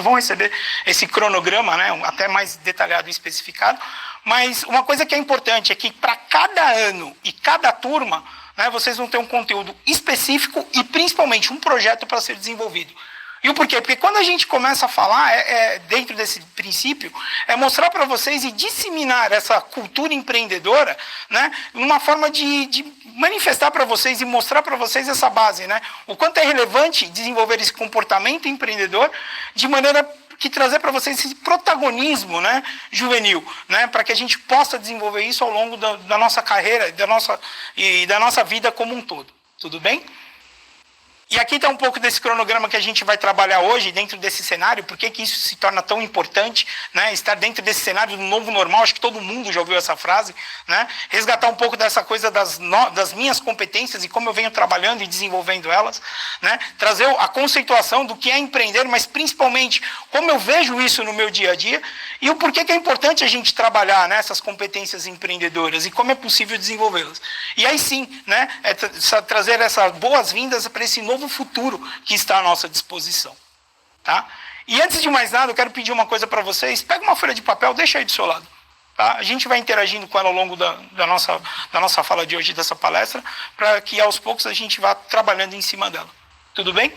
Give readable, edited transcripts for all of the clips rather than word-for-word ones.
vão receber esse cronograma, né, até mais detalhado e especificado. Mas uma coisa que é importante é que para cada ano e cada turma, né, vocês vão ter um conteúdo específico e principalmente um projeto para ser desenvolvido. E o porquê? Porque quando a gente começa a falar, dentro desse princípio, é mostrar para vocês e disseminar essa cultura empreendedora, né, uma forma de manifestar para vocês e mostrar para vocês essa base, né, o quanto é relevante desenvolver esse comportamento empreendedor de maneira que trazer para vocês esse protagonismo, né, juvenil, né, para que a gente possa desenvolver isso ao longo da nossa carreira e da nossa vida como um todo. Tudo bem? E aqui está um pouco desse cronograma que a gente vai trabalhar hoje dentro desse cenário. Por que isso se torna tão importante, né? Estar dentro desse cenário do novo normal, acho que todo mundo já ouviu essa frase, né? Resgatar um pouco dessa coisa das minhas competências e como eu venho trabalhando e desenvolvendo elas, né? Trazer a conceituação do que é empreender, mas principalmente como eu vejo isso no meu dia a dia e o porquê que é importante a gente trabalhar, né, essas competências empreendedoras e como é possível desenvolvê-las. E aí sim, né, trazer essas boas-vindas para esse novo futuro que está à nossa disposição. Tá? E antes de mais nada, eu quero pedir uma coisa para vocês. Pega uma folha de papel, deixa aí do seu lado. Tá? A gente vai interagindo com ela ao longo da nossa fala de hoje, dessa palestra, para que aos poucos a gente vá trabalhando em cima dela. Tudo bem?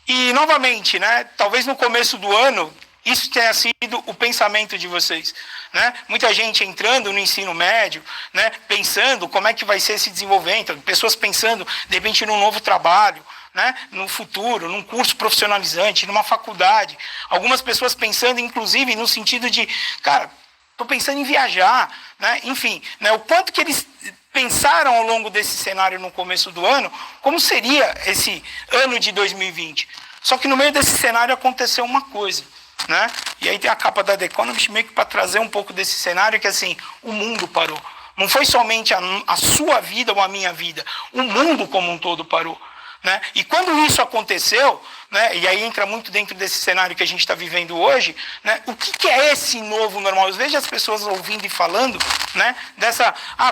E, novamente, né, talvez no começo do ano, isso tenha sido o pensamento de vocês. Né? Muita gente entrando no ensino médio, né, pensando como é que vai ser esse desenvolvimento, pessoas pensando, de repente, num novo trabalho, né, no futuro, num curso profissionalizante, numa faculdade. Algumas pessoas pensando, inclusive, no sentido de, cara, estou pensando em viajar. Né? Enfim, né, o quanto que eles pensaram ao longo desse cenário no começo do ano, como seria esse ano de 2020. Só que no meio desse cenário aconteceu uma coisa. Né? E aí tem a capa da The Economist meio que para trazer um pouco desse cenário que assim, o mundo parou. Não foi somente a sua vida ou a minha vida, o mundo como um todo parou. Né? E quando isso aconteceu, né, e aí entra muito dentro desse cenário que a gente está vivendo hoje, né, o que é esse novo normal? Eu vejo as pessoas ouvindo e falando, né,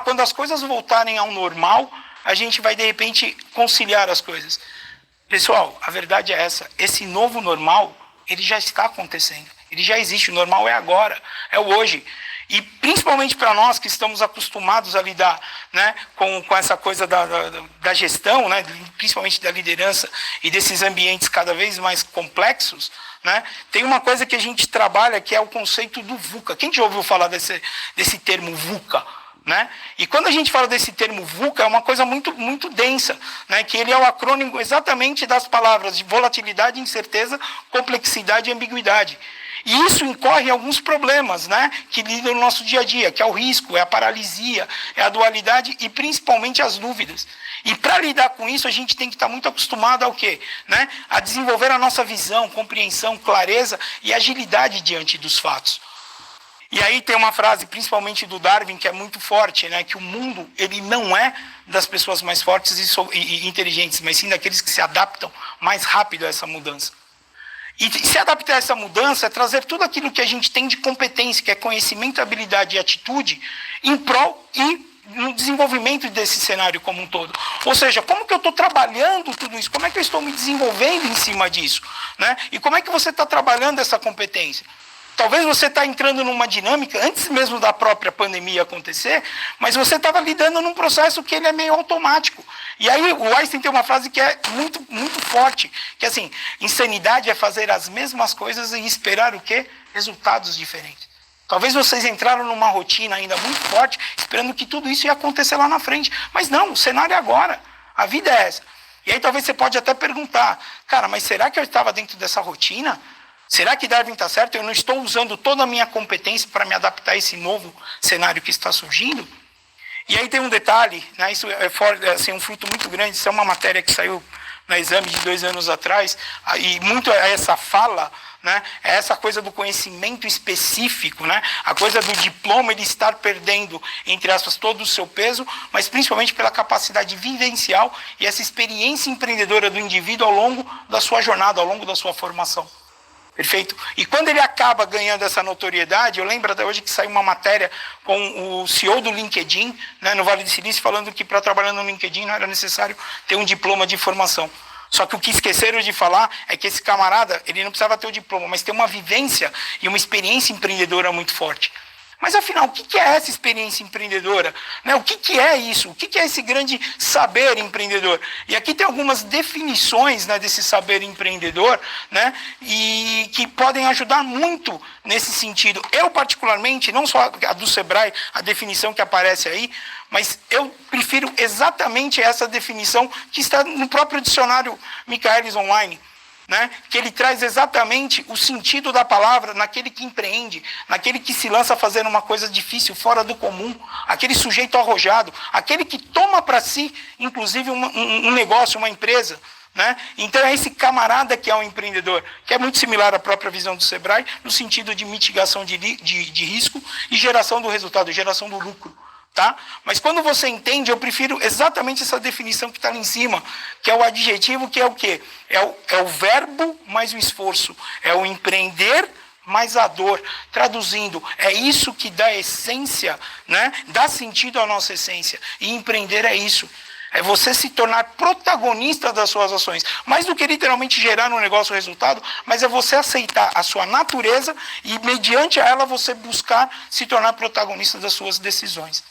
quando as coisas voltarem ao normal, a gente vai de repente conciliar as coisas. Pessoal, a verdade é essa, esse novo normal, ele já está acontecendo, ele já existe, o normal é agora, é o hoje. E principalmente para nós que estamos acostumados a lidar, né, com essa coisa da gestão, né, principalmente da liderança e desses ambientes cada vez mais complexos, né, tem uma coisa que a gente trabalha que é o conceito do VUCA. Quem já ouviu falar desse termo VUCA? Né? E quando a gente fala desse termo VUCA, é uma coisa muito, muito densa, né? Que ele é o acrônimo exatamente das palavras de volatilidade, incerteza, complexidade e ambiguidade. E isso incorre em alguns problemas, né, que lidam no nosso dia a dia, que é o risco, é a paralisia, é a dualidade e principalmente as dúvidas. E para lidar com isso, a gente tem que estar muito acostumado ao quê? Né? A desenvolver a nossa visão, compreensão, clareza e agilidade diante dos fatos. E aí tem uma frase, principalmente do Darwin, que é muito forte, né? Que o mundo ele não é das pessoas mais fortes e inteligentes, mas sim daqueles que se adaptam mais rápido a essa mudança. E se adaptar a essa mudança é trazer tudo aquilo que a gente tem de competência, que é conhecimento, habilidade e atitude, em prol e no desenvolvimento desse cenário como um todo. Ou seja, como que eu estou trabalhando tudo isso? Como é que eu estou me desenvolvendo em cima disso? Né? E como é que você está trabalhando essa competência? Talvez você está entrando numa dinâmica, antes mesmo da própria pandemia acontecer, mas você estava lidando num processo que ele é meio automático. E aí o Einstein tem uma frase que é muito, muito forte, que é assim, insanidade é fazer as mesmas coisas e esperar o quê? Resultados diferentes. Talvez vocês entraram numa rotina ainda muito forte, esperando que tudo isso ia acontecer lá na frente. Mas não, o cenário é agora, a vida é essa. E aí talvez você pode até perguntar, cara, mas será que eu estava dentro dessa rotina? Será que Darwin está certo? Eu não estou usando toda a minha competência para me adaptar a esse novo cenário que está surgindo? E aí tem um detalhe, né? Isso é assim, um fruto muito grande, isso é uma matéria que saiu no exame de 2 anos atrás, e muito essa fala, né? É essa coisa do conhecimento específico, né? A coisa do diploma ele estar perdendo, entre aspas, todo o seu peso, mas principalmente pela capacidade vivencial e essa experiência empreendedora do indivíduo ao longo da sua jornada, ao longo da sua formação. Perfeito? E quando ele acaba ganhando essa notoriedade, eu lembro até hoje que saiu uma matéria com o CEO do LinkedIn, né, no Vale do Silício, falando que para trabalhar no LinkedIn não era necessário ter um diploma de formação. Só que o que esqueceram de falar é que esse camarada, ele não precisava ter o diploma, mas ter uma vivência e uma experiência empreendedora muito forte. Mas afinal, o que é essa experiência empreendedora? Né? O que é isso? O que é esse grande saber empreendedor? E aqui tem algumas definições, né, desse saber empreendedor, né, e que podem ajudar muito nesse sentido. Eu, particularmente, não só a do Sebrae, a definição que aparece aí, mas eu prefiro exatamente essa definição que está no próprio dicionário Michaelis Online. Né? Que ele traz exatamente o sentido da palavra naquele que empreende, naquele que se lança a fazer uma coisa difícil, fora do comum, aquele sujeito arrojado, aquele que toma para si, inclusive, um negócio, uma empresa. Né? Então é esse camarada que é um empreendedor, que é muito similar à própria visão do Sebrae, no sentido de mitigação de risco e geração do resultado, geração do lucro. Tá? Mas quando você entende, eu prefiro exatamente essa definição que está ali em cima, que é o adjetivo, que é o quê? É o verbo mais o esforço, é o empreender mais a dor. Traduzindo, é isso que dá essência, né? Dá sentido à nossa essência. E empreender é isso. É você se tornar protagonista das suas ações. Mais do que literalmente gerar no negócio o resultado, mas é você aceitar a sua natureza e, mediante a ela, você buscar se tornar protagonista das suas decisões.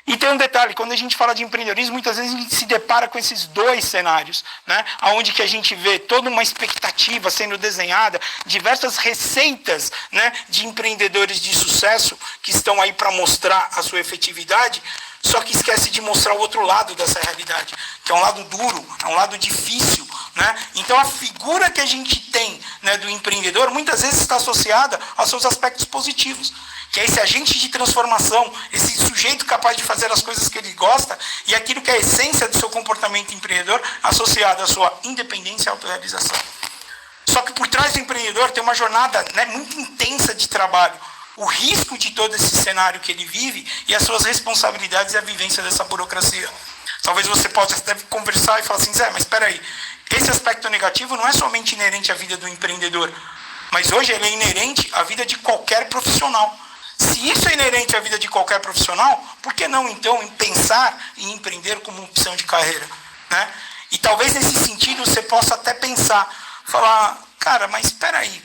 E tem um detalhe, quando a gente fala de empreendedorismo, muitas vezes a gente se depara com esses dois cenários, né? Onde que a gente vê toda uma expectativa sendo desenhada, diversas receitas, né, de empreendedores de sucesso que estão aí para mostrar a sua efetividade, só que esquece de mostrar o outro lado dessa realidade, que é um lado duro, é um lado difícil. Né? Então a figura que a gente tem, né, do empreendedor muitas vezes está associada aos seus aspectos positivos, que é esse agente de transformação, esse sujeito capaz de fazer as coisas que ele gosta e aquilo que é a essência do seu comportamento empreendedor associado à sua independência e autorrealização. Só que por trás do empreendedor tem uma jornada, né, muito intensa de trabalho, o risco de todo esse cenário que ele vive e as suas responsabilidades e a vivência dessa burocracia. Talvez você possa até conversar e falar assim, Zé, mas espera aí, esse aspecto negativo não é somente inerente à vida do empreendedor, mas hoje ele é inerente à vida de qualquer profissional. Se isso é inerente à vida de qualquer profissional, por que não, então, em pensar em empreender como opção de carreira? Né? E talvez nesse sentido você possa até pensar, falar, cara, mas espera aí,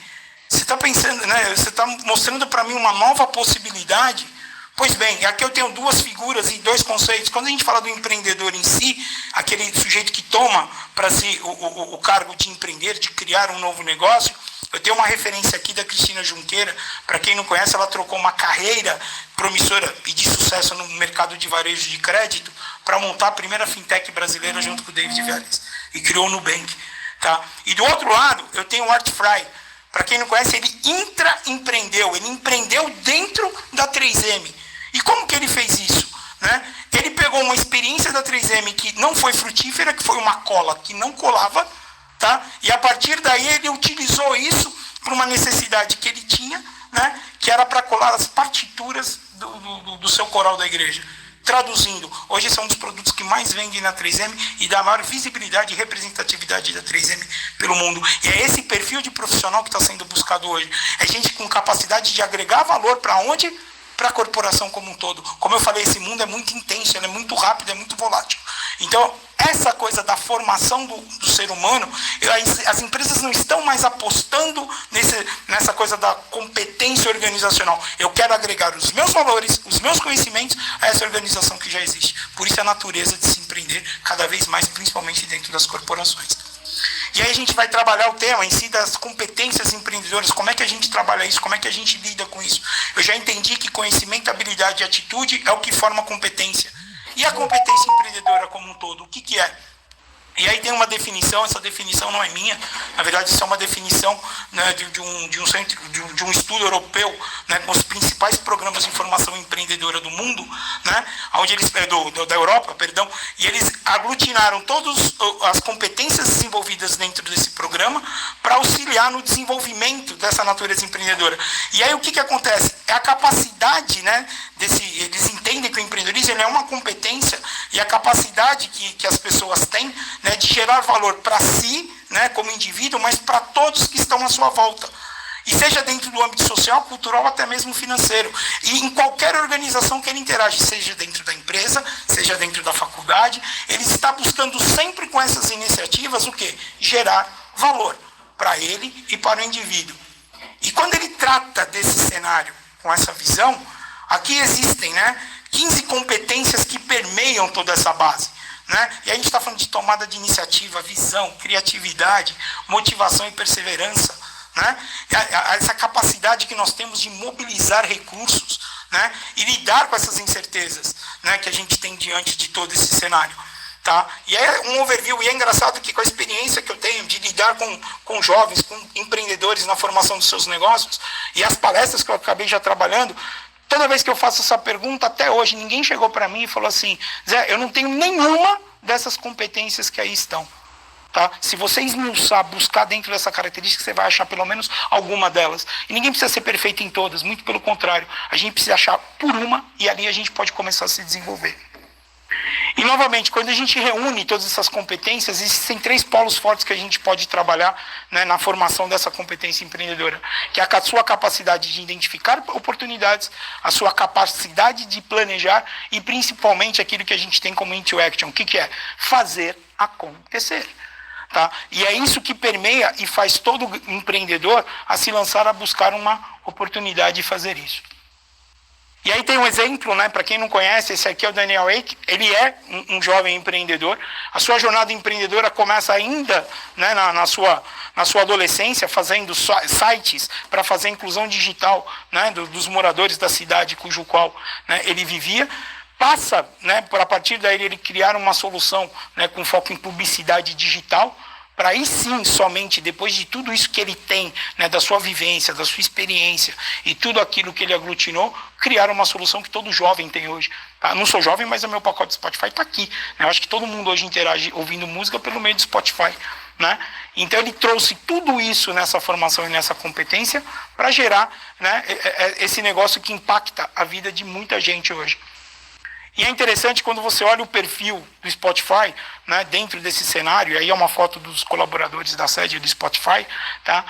você está pensando, né, você está mostrando para mim uma nova possibilidade. Pois bem, aqui eu tenho duas figuras e dois conceitos. Quando a gente fala do empreendedor em si, aquele sujeito que toma para si o cargo de empreender, de criar um novo negócio, eu tenho uma referência aqui da Cristina Junqueira. Para quem não conhece, ela trocou uma carreira promissora e de sucesso no mercado de varejo de crédito para montar a primeira fintech brasileira junto com o David Vélez. E criou o Nubank. Tá? E do outro lado, eu tenho o Art Fry. Para quem não conhece, ele intraempreendeu. Ele empreendeu dentro da 3M. E como que ele fez isso? Né? Ele pegou uma experiência da 3M que não foi frutífera, que foi uma cola que não colava, tá? E a partir daí ele utilizou isso para uma necessidade que ele tinha, né? Que era para colar as partituras do seu coral da igreja. Traduzindo, hoje esse é um dos produtos que mais vendem na 3M e dá maior visibilidade e representatividade da 3M pelo mundo. E é esse perfil de profissional que está sendo buscado hoje. É gente com capacidade de agregar valor para onde? Para a corporação como um todo. Como eu falei, esse mundo é muito intenso, ele é muito rápido, é muito volátil. Então, essa coisa da formação do ser humano, as empresas não estão mais apostando nessa coisa da competência organizacional. Eu quero agregar os meus valores, os meus conhecimentos a essa organização que já existe. Por isso a natureza de se empreender cada vez mais, principalmente dentro das corporações. E aí a gente vai trabalhar o tema em si das competências empreendedoras, como é que a gente trabalha isso, como é que a gente lida com isso. Eu já entendi que conhecimento, habilidade e atitude é o que forma competência. E a competência empreendedora como um todo, o que é? E aí tem uma definição, essa definição não é minha, na verdade isso é uma definição, né, de um estudo europeu, né, com os principais programas de formação empreendedora do mundo, né, onde eles, da Europa, perdão, e eles aglutinaram todas as competências desenvolvidas dentro desse programa para auxiliar no desenvolvimento dessa natureza empreendedora. E aí o que acontece? É a capacidade, né, eles entendem que o empreendedorismo ele é uma competência e a capacidade que as pessoas têm, né, de gerar valor para si, né, como indivíduo, mas para todos que estão à sua volta. E seja dentro do âmbito social, cultural, até mesmo financeiro. E em qualquer organização que ele interage, seja dentro da empresa, seja dentro da faculdade, ele está buscando sempre com essas iniciativas o quê? Gerar valor para ele e para o indivíduo. E quando ele trata desse cenário com essa visão, aqui existem 15 competências que permeiam toda essa base. E a gente está falando de tomada de iniciativa, visão, criatividade, motivação e perseverança. Essa capacidade que nós temos de mobilizar recursos e lidar com essas incertezas que a gente tem diante de todo esse cenário. Tá? E é um overview, e é engraçado que com a experiência que eu tenho de lidar com jovens, com empreendedores na formação dos seus negócios, e as palestras que eu acabei já trabalhando, toda vez que eu faço essa pergunta, até hoje, ninguém chegou para mim e falou assim, Zé, eu não tenho nenhuma dessas competências que aí estão. Tá? Se você esmiuçar, buscar dentro dessa característica, você vai achar pelo menos alguma delas. E ninguém precisa ser perfeito em todas, muito pelo contrário. A gente precisa achar por uma e ali a gente pode começar a se desenvolver. E novamente, quando a gente reúne todas essas competências, existem 3 polos fortes que a gente pode trabalhar na formação dessa competência empreendedora, que é a sua capacidade de identificar oportunidades, a sua capacidade de planejar e principalmente aquilo que a gente tem como into action. O que é? Fazer acontecer. Tá? E é isso que permeia e faz todo empreendedor a se lançar a buscar uma oportunidade de fazer isso. E aí tem um exemplo, para quem não conhece, esse aqui é o Daniel Ek, ele é um jovem empreendedor. A sua jornada empreendedora começa ainda na sua adolescência, fazendo sites para fazer a inclusão digital dos moradores da cidade cujo qual ele vivia. Passa, a partir daí, ele criar uma solução com foco em publicidade digital, para aí sim, somente depois de tudo isso que ele tem, da sua vivência, da sua experiência e tudo aquilo que ele aglutinou, criar uma solução que todo jovem tem hoje. Tá? Não sou jovem, mas o meu pacote de Spotify está aqui. Eu acho que todo mundo hoje interage ouvindo música pelo meio do Spotify. Então ele trouxe tudo isso nessa formação e nessa competência para gerar esse negócio que impacta a vida de muita gente hoje. E é interessante quando você olha o perfil do Spotify, dentro desse cenário, e aí é uma foto dos colaboradores da sede do Spotify, tá?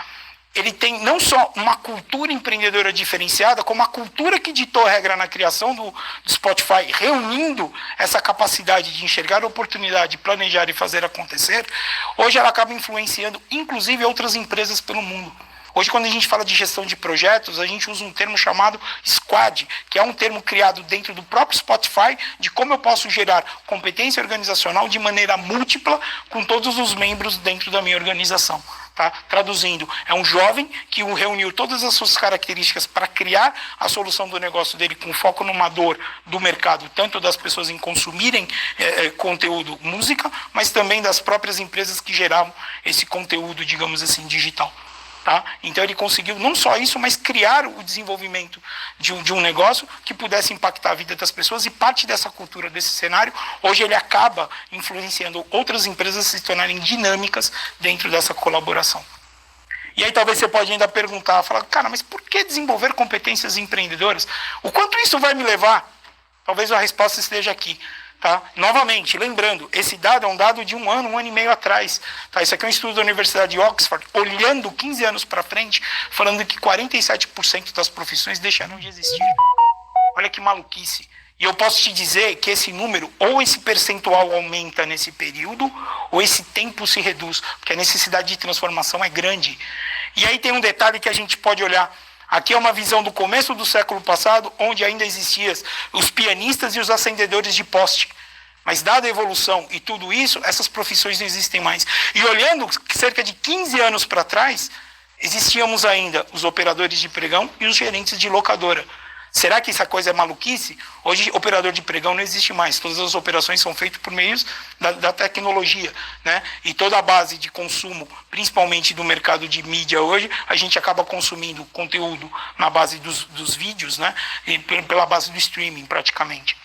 Ele tem não só uma cultura empreendedora diferenciada, como a cultura que ditou a regra na criação do Spotify, reunindo essa capacidade de enxergar a oportunidade, planejar e fazer acontecer, hoje ela acaba influenciando, inclusive, outras empresas pelo mundo. Hoje, quando a gente fala de gestão de projetos, a gente usa um termo chamado Squad, que é um termo criado dentro do próprio Spotify, de como eu posso gerar competência organizacional de maneira múltipla com todos os membros dentro da minha organização. Tá? Traduzindo, é um jovem que reuniu todas as suas características para criar a solução do negócio dele com foco numa dor do mercado, tanto das pessoas em consumirem conteúdo, música, mas também das próprias empresas que geravam esse conteúdo, digamos assim, digital. Tá? Então ele conseguiu não só isso, mas criar o desenvolvimento de um negócio que pudesse impactar a vida das pessoas, e parte dessa cultura, desse cenário, hoje ele acaba influenciando outras empresas a se tornarem dinâmicas dentro dessa colaboração. E aí talvez você pode ainda perguntar, falar, cara, mas por que desenvolver competências empreendedoras? O quanto isso vai me levar? Talvez a resposta esteja aqui. Tá? Novamente, lembrando, esse dado é um dado de um ano e meio atrás. Tá? Isso aqui é um estudo da Universidade de Oxford, olhando 15 anos para frente, falando que 47% das profissões deixaram de existir. Olha que maluquice. E eu posso te dizer que esse número, ou esse percentual aumenta nesse período, ou esse tempo se reduz, porque a necessidade de transformação é grande. E aí tem um detalhe que a gente pode olhar. Aqui é uma visão do começo do século passado, onde ainda existiam os pianistas e os acendedores de poste. Mas dada a evolução e tudo isso, essas profissões não existem mais. E olhando cerca de 15 anos para trás, existíamos ainda os operadores de pregão e os gerentes de locadora. Será que essa coisa é maluquice? Hoje, operador de pregão não existe mais. Todas as operações são feitas por meios da tecnologia. E toda a base de consumo, principalmente do mercado de mídia hoje, a gente acaba consumindo conteúdo na base dos vídeos, e pela base do streaming, praticamente.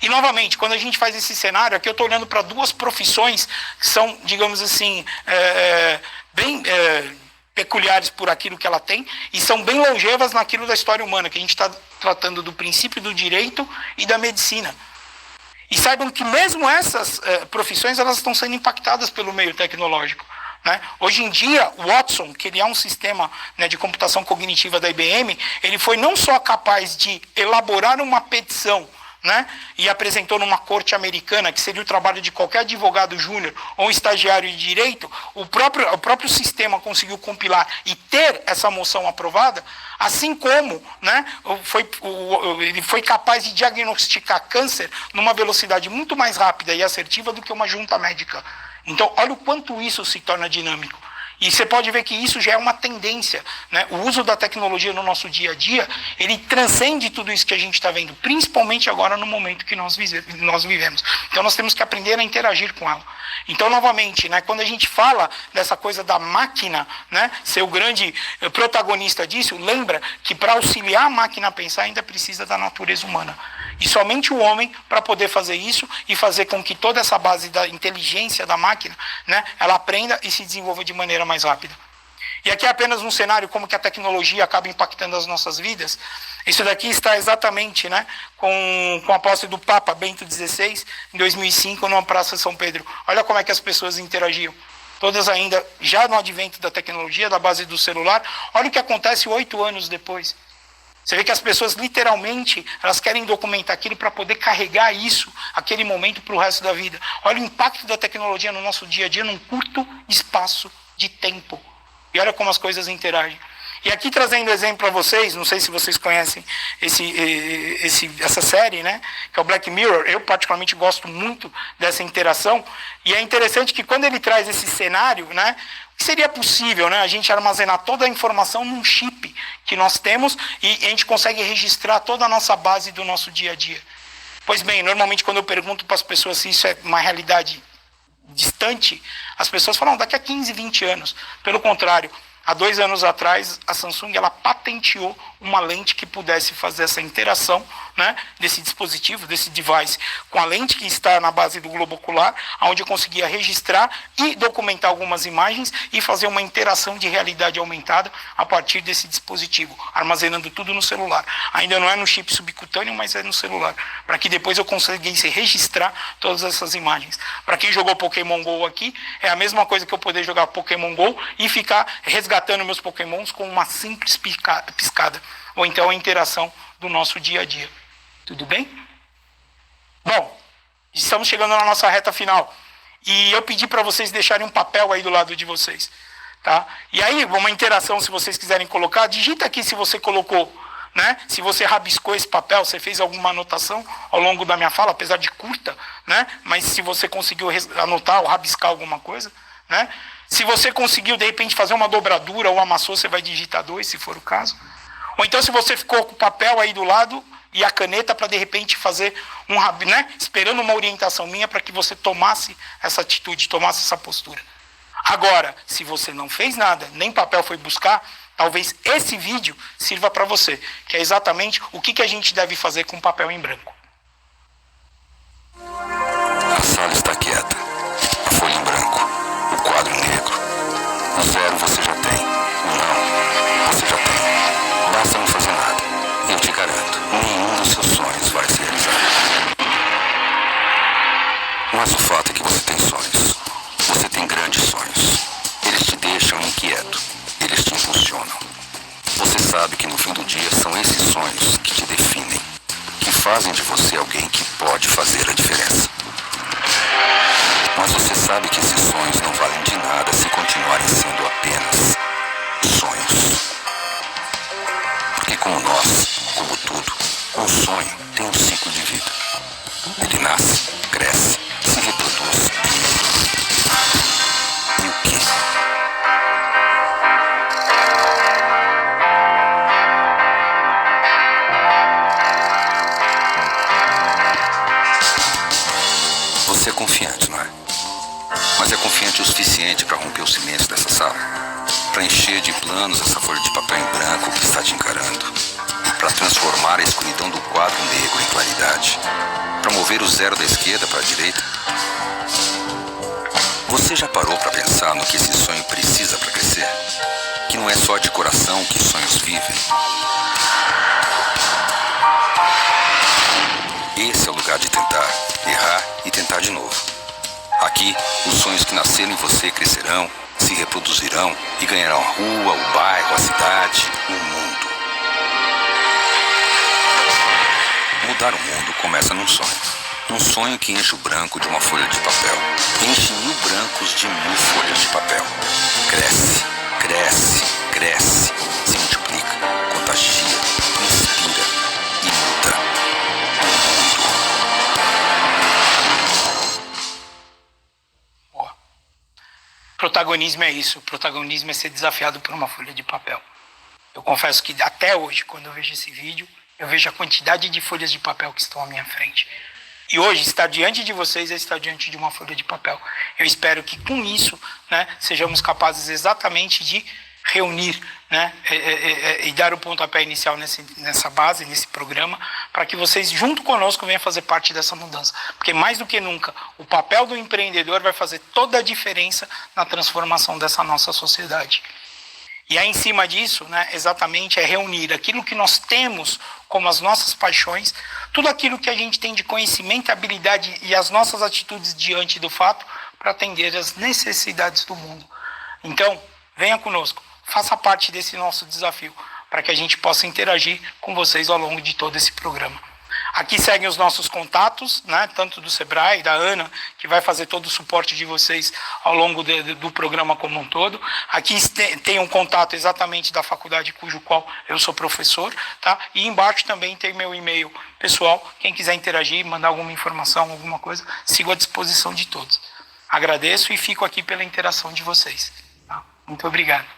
E, novamente, quando a gente faz esse cenário, aqui eu estou olhando para 2 profissões que são, digamos assim, bem peculiares por aquilo que ela tem, e são bem longevas naquilo da história humana, que a gente está tratando do princípio do direito e da medicina. E saibam que mesmo essas profissões, elas estão sendo impactadas pelo meio tecnológico. né? Hoje em dia, o Watson, que ele é um sistema, né, de computação cognitiva da IBM, ele foi não só capaz de elaborar uma petição, né, e apresentou numa corte americana, que seria o trabalho de qualquer advogado júnior ou estagiário de direito, o próprio sistema conseguiu compilar e ter essa moção aprovada, assim como, né, ele foi capaz de diagnosticar câncer numa velocidade muito mais rápida e assertiva do que uma junta médica. Então, olha o quanto isso se torna dinâmico. E você pode ver que isso já é uma tendência, né? O uso da tecnologia no nosso dia a dia, ele transcende tudo isso que a gente está vendo, principalmente agora no momento que nós vivemos. Então nós temos que aprender a interagir com ela. Então, novamente, né, quando a gente fala dessa coisa da máquina, né, ser o grande protagonista disso, lembra que para auxiliar a máquina a pensar ainda precisa da natureza humana. E somente o homem para poder fazer isso e fazer com que toda essa base da inteligência da máquina, né, ela aprenda e se desenvolva de maneira mais rápida. E aqui é apenas um cenário como que a tecnologia acaba impactando as nossas vidas. Isso daqui está exatamente, né, com a posse do Papa Bento XVI, em 2005, numa Praça São Pedro. Olha como é que as pessoas interagiam. Todas ainda, já no advento da tecnologia, da base do celular. Olha o que acontece 8 anos depois. Você vê que as pessoas, literalmente, elas querem documentar aquilo para poder carregar isso, aquele momento, para o resto da vida. Olha o impacto da tecnologia no nosso dia a dia, num curto espaço de tempo. E olha como as coisas interagem. E aqui trazendo exemplo para vocês, não sei se vocês conhecem essa série, né, que é o Black Mirror. Eu particularmente gosto muito dessa interação. E é interessante que quando ele traz esse cenário, né, seria possível, né, a gente armazenar toda a informação num chip que nós temos e a gente consegue registrar toda a nossa base do nosso dia a dia. Pois bem, normalmente quando eu pergunto para as pessoas se isso é uma realidade distante, as pessoas falam, daqui a 15, 20 anos. Pelo contrário, há 2 anos atrás, a Samsung ela patenteou uma lente que pudesse fazer essa interação, né, desse dispositivo, desse device, com a lente que está na base do globo ocular, onde eu conseguia registrar e documentar algumas imagens e fazer uma interação de realidade aumentada a partir desse dispositivo, armazenando tudo no celular. Ainda não é no chip subcutâneo, mas é no celular, para que depois eu conseguisse registrar todas essas imagens. Para quem jogou Pokémon GO aqui, é a mesma coisa que eu poder jogar Pokémon GO e ficar resgatando meus Pokémons com uma simples piscada, ou então a interação do nosso dia a dia. Tudo bem? Bom, estamos chegando na nossa reta final. E eu pedi para vocês deixarem um papel aí do lado de vocês. Tá? E aí, uma interação, se vocês quiserem colocar, digita aqui se você colocou, né? Se você rabiscou esse papel, você fez alguma anotação ao longo da minha fala, apesar de curta, né? Mas se você conseguiu anotar ou rabiscar alguma coisa, né? Se você conseguiu, de repente, fazer uma dobradura ou amassou, você vai digitar 2, se for o caso. Ou então, se você ficou com o papel aí do lado e a caneta para, de repente, fazer né, esperando uma orientação minha para que você tomasse essa atitude, tomasse essa postura. Agora, se você não fez nada, nem papel foi buscar, talvez esse vídeo sirva para você, que é exatamente o que a gente deve fazer com papel em branco. A sala está quieta, a folha em branco, o quadro negro. O 0 você já tem, o não você já tem. Basta não fazer nada. Eu te garanto, nenhum dos seus sonhos vai se realizar. Mas o fato é que você tem sonhos. Você tem grandes sonhos. Eles te deixam inquieto. Eles te impulsionam. Você sabe que no fim do dia são esses sonhos que te definem, que fazem de você alguém que pode fazer a diferença. Mas você sabe que esses sonhos não valem de nada se continuarem sendo apenas sonhos. Porque como nós, como tudo, um sonho tem um ciclo de vida. Ele nasce, cresce, se reproduz. E o quê? Você é confiante, não é? Mas é confiante o suficiente para romper o silêncio dessa sala? Para encher de planos essa folha de papel em branco que está te encarando? Para transformar a escuridão do quadro negro em claridade? Para mover o 0 da esquerda para a direita? Você já parou para pensar no que esse sonho precisa para crescer? Que não é só de coração que sonhos vivem. Esse é o lugar de tentar, errar e tentar de novo. Aqui, os sonhos que nasceram em você crescerão, se reproduzirão e ganharão a rua, o bairro, a cidade, o mundo. Mudar o mundo começa num sonho. Um sonho que enche o branco de uma folha de papel. Enche 1000 brancos de 1000 folhas de papel. Cresce, cresce, cresce. Se multiplica, contagia, inspira e muda o mundo. Protagonismo é isso. Protagonismo é ser desafiado por uma folha de papel. Eu confesso que até hoje, quando eu vejo esse vídeo, eu vejo a quantidade de folhas de papel que estão à minha frente. E hoje, estar diante de vocês é estar diante de uma folha de papel. Eu espero que com isso, né, sejamos capazes exatamente de reunir, né, e dar o pontapé inicial nessa base, nesse programa, para que vocês, junto conosco, venham fazer parte dessa mudança. Porque mais do que nunca, o papel do empreendedor vai fazer toda a diferença na transformação dessa nossa sociedade. E aí, em cima disso, né, exatamente, é reunir aquilo que nós temos como as nossas paixões, tudo aquilo que a gente tem de conhecimento, habilidade e as nossas atitudes diante do fato para atender às necessidades do mundo. Então, venha conosco, faça parte desse nosso desafio, para que a gente possa interagir com vocês ao longo de todo esse programa. Aqui seguem os nossos contatos, né, tanto do Sebrae, da Ana, que vai fazer todo o suporte de vocês ao longo do programa como um todo. Aqui tem um contato exatamente da faculdade cujo qual eu sou professor, tá? E embaixo também tem meu e-mail pessoal. Quem quiser interagir, mandar alguma informação, alguma coisa, sigo à disposição de todos. Agradeço e fico aqui pela interação de vocês. Tá? Muito obrigado.